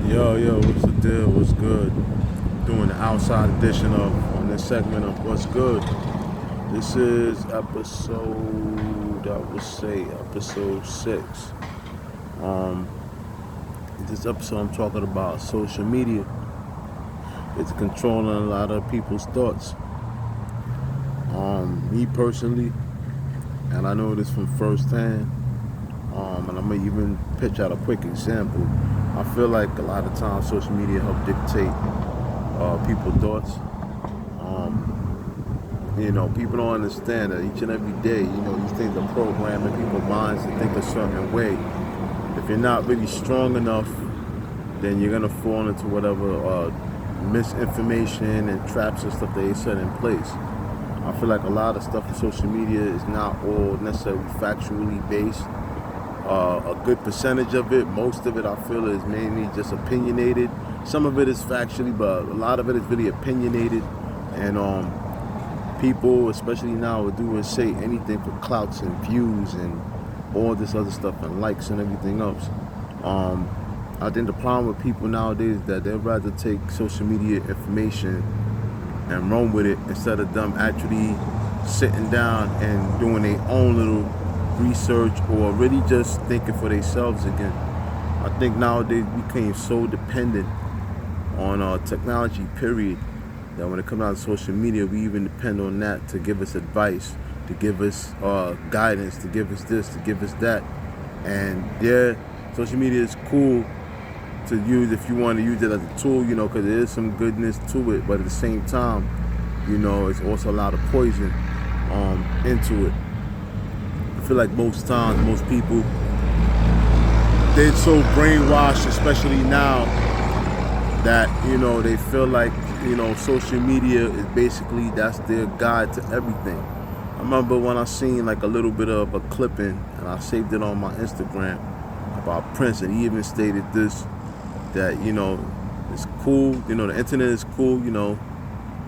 Yo, what's the deal? What's good? Doing the outside edition of on this segment of What's Good. This is episode, I would say, episode 6. Um, this episode I'm talking about social media. It's controlling a lot of people's thoughts. Me personally, and I know this from firsthand. And I'm gonna even pitch out a quick example. I feel like a lot of times social media help dictate people's thoughts. People don't understand that each and every day, these things are programming people's minds to think a certain way. If you're not really strong enough, then you're gonna fall into whatever misinformation and traps and stuff they set in place. I feel like a lot of stuff on social media is not all necessarily factually based. A good percentage of it, most of it, I feel is mainly just opinionated. Some of it is factually, but a lot of it is really opinionated. And people, especially now, will do and say anything for clouts and views and all this other stuff and likes and everything else. I think the problem with people nowadays is that they'd rather take social media information and run with it instead of them actually sitting down and doing their own little research or really just thinking for themselves again. I think nowadays we became so dependent on technology, period, that when it comes out to social media, we even depend on that to give us advice, to give us guidance, to give us this, to give us that. And yeah, social media is cool to use if you want to use it as a tool, because there is some goodness to it, but at the same time, it's also a lot of poison into it. I feel like most times, most people, they're so brainwashed, especially now, that, they feel like, social media is basically, that's their guide to everything. I remember when I seen like a little bit of a clipping, and I saved it on my Instagram, about Prince, and he even stated this, that, it's cool, the internet is cool,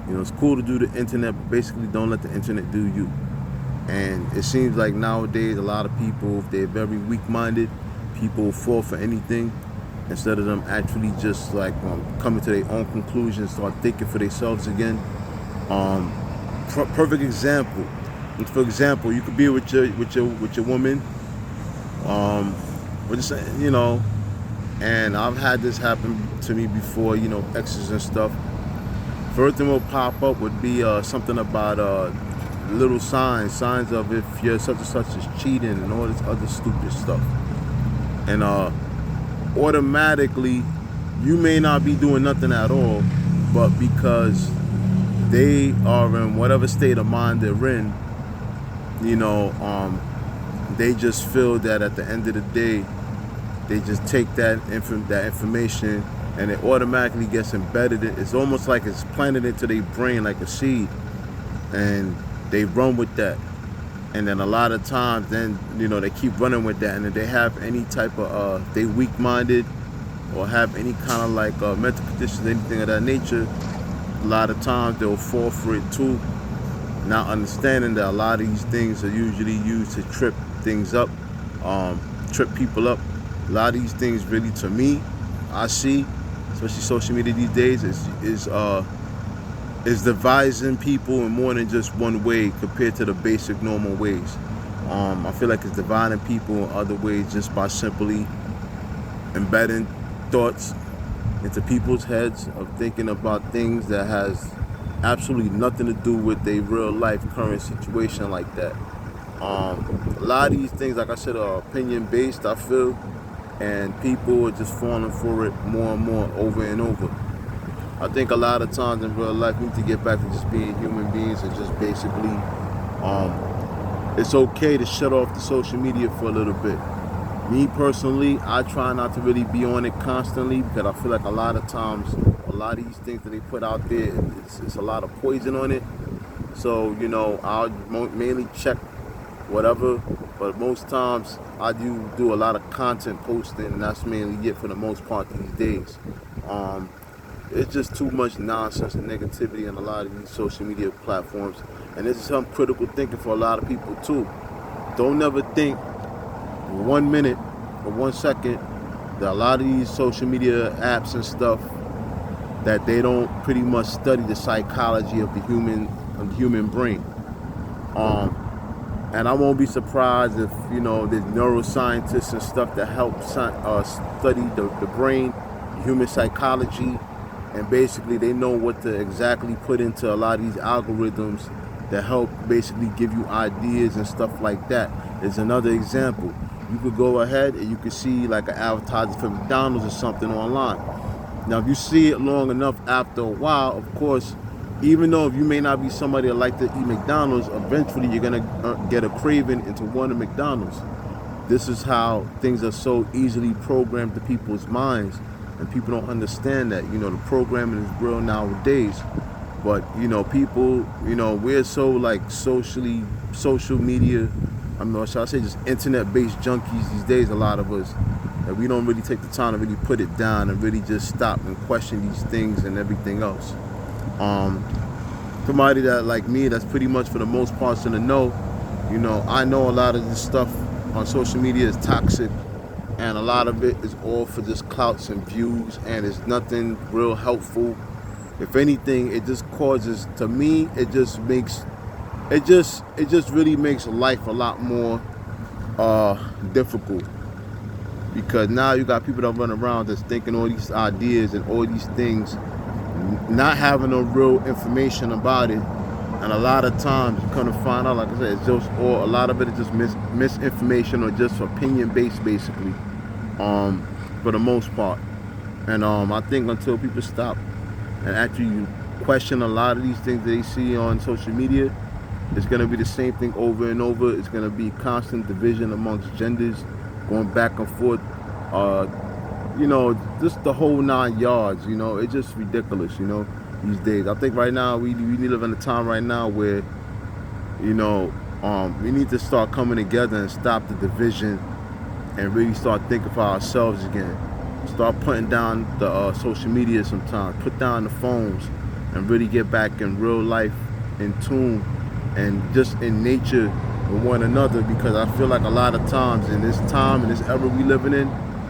it's cool to do the internet, but basically don't let the internet do you. And it seems like nowadays a lot of people, they're very weak-minded. People fall for anything instead of them actually just like coming to their own conclusions, start thinking for themselves again. Perfect example. For example, you could be with your woman, or just and I've had this happen to me before. Exes and stuff. First thing will pop up would be something about little signs of if you're such and such is cheating and all this other stupid stuff. And automatically, you may not be doing nothing at all, but because they are in whatever state of mind they're in, they just feel that at the end of the day, they just take that information and it automatically gets embedded. It's almost like it's planted into their brain like a seed, and they run with that. And then a lot of times, then they keep running with that, and if they have any type of they weak-minded or have any kind of like mental conditions, anything of that nature, a lot of times they'll fall for it too, not understanding that a lot of these things are usually used to trip things up, trip people up. A lot of these things really, to me, I see, especially social media these days, is devising people in more than just one way compared to the basic normal ways. I feel like it's dividing people in other ways just by simply embedding thoughts into people's heads of thinking about things that has absolutely nothing to do with their real life current situation like that. A lot of these things, like I said, are opinion based, I feel, and people are just falling for it more and more over and over. I think a lot of times in real life we need to get back to just being human beings and just basically, it's okay to shut off the social media for a little bit. Me personally, I try not to really be on it constantly because I feel like a lot of times, a lot of these things that they put out there, it's a lot of poison on it. So, I'll mainly check whatever, but most times I do a lot of content posting, and that's mainly it for the most part these days. It's just too much nonsense and negativity on a lot of these social media platforms, and this is some critical thinking for a lot of people too. Don't never think 1 minute or 1 second a lot of these social media apps and stuff, that they don't pretty much study the psychology of the human brain. Um, and I won't be surprised if, you know, there's neuroscientists and stuff that help study the brain, human psychology, and basically they know what to exactly put into a lot of these algorithms that help basically give you ideas and stuff like that. There's another example. You could go ahead and you could see like an advertisement for McDonald's or something online. Now, if you see it long enough, after a while, of course, even though if you may not be somebody that like to eat McDonald's, eventually you're gonna get a craving into one of McDonald's. This is how things are so easily programmed to people's minds, and people don't understand that. You know, the programming is real nowadays, but you know, people, you know, we're so like social media, I mean, shall I say, just internet-based junkies these days, a lot of us, that we don't really take the time to really put it down and really just stop and question these things and everything else. Somebody that like me, that's pretty much for the most part in the know, you know, I know a lot of this stuff on social media is toxic, and a lot of it is all for just clouts and views, and it's nothing real helpful. If anything, it just causes, to me, it just really makes life a lot more difficult, because now you got people that run around that's thinking all these ideas and all these things, not having no real information about it. And a lot of times you come to find out, like I said, it's just, or a lot of it is just misinformation or just opinion based, basically, for the most part. And I think until people stop and actually question a lot of these things that they see on social media, it's going to be the same thing over and over. It's going to be constant division amongst genders, going back and forth, you know, just the whole 9 yards. You know, it's just ridiculous, you know, these days. I think right now we live in a time right now where, you know, we need to start coming together and stop the division and really start thinking for ourselves again. Start putting down the social media sometimes, put down the phones, and really get back in real life, in tune, and just in nature with one another. Because I feel like a lot of times in this time, in this era we living in,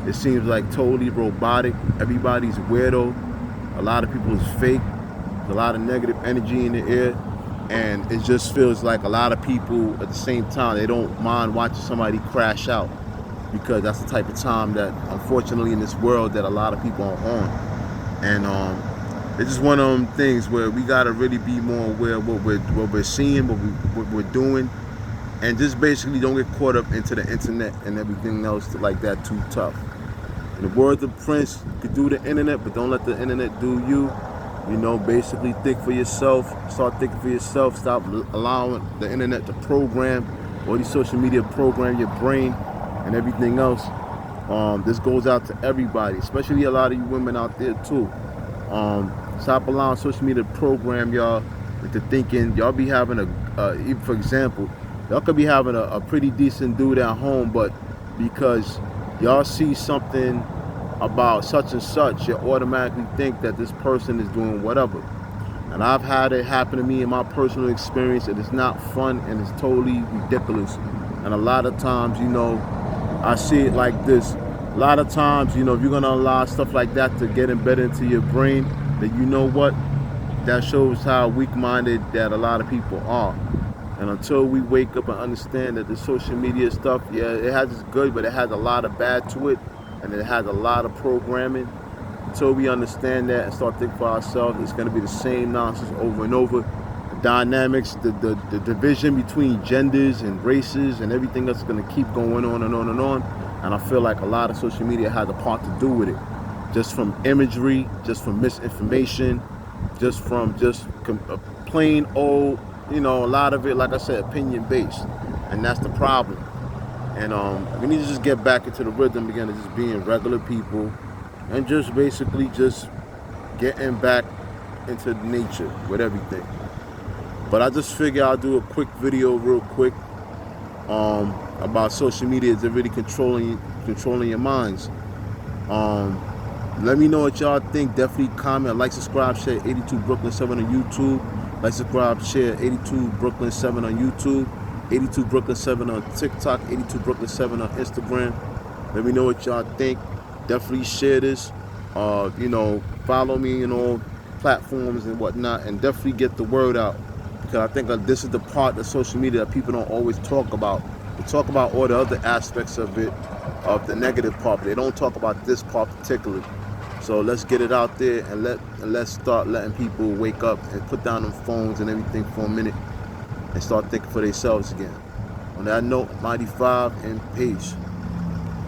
it seems like totally robotic. Everybody's weirdo. A lot of people is fake. There's a lot of negative energy in the air, and it just feels like a lot of people at the same time, they don't mind watching somebody crash out, because that's the type of time that, unfortunately, in this world that a lot of people are on. And it's just one of them things where we gotta really be more aware of what we're seeing, what we're doing, and just basically don't get caught up into the internet and everything else like that too tough. In the words of Prince, you could do the internet, but don't let the internet do you. You know, basically think for yourself. Start thinking for yourself. Stop allowing the internet to program, or these social media program your brain and everything else. This goes out to everybody, especially a lot of you women out there too. Stop allowing social media to program y'all into thinking. Y'all be having even for example, y'all could be having a pretty decent dude at home, but because y'all see something about such and such, you automatically think that this person is doing whatever. And I've had it happen to me in my personal experience, and it's not fun, and it's totally ridiculous. And a lot of times, you know, I see it like this. A lot of times, you know, if you're gonna allow stuff like that to get embedded into your brain, then you know what? That shows how weak-minded that a lot of people are. And until we wake up and understand that the social media stuff, yeah, it has its good, but it has a lot of bad to it, and it has a lot of programming. Until we understand that and start thinking for ourselves, it's going to be the same nonsense over and over. The dynamics, the division between genders and races and everything else is going to keep going on and on and on. And I feel like a lot of social media has a part to do with it. Just from imagery, just from misinformation, just from plain old, you know, a lot of it, like I said, opinion based. And that's the problem. And we need to just get back into the rhythm again of just being regular people and just basically just getting back into nature with everything. But I just figure I'll do a quick video real quick about social media is really controlling your minds. Let me know what y'all think. Definitely comment, like, subscribe, share. 82 Brooklyn 7 on YouTube. Like, subscribe, share. 82 Brooklyn 7 on YouTube. 82 Brooklyn 7 on TikTok. 82 Brooklyn 7 on Instagram. Let me know what y'all think. Definitely share this. Follow me in all platforms and whatnot, and definitely get the word out, because I think this is the part of social media that people don't always talk about. They talk about all the other aspects of it, of the negative part, but they don't talk about this part particularly. So let's get it out there, and let's start letting people wake up and put down them phones and everything for a minute and start thinking for themselves again. On that note, Mighty Five, and peace.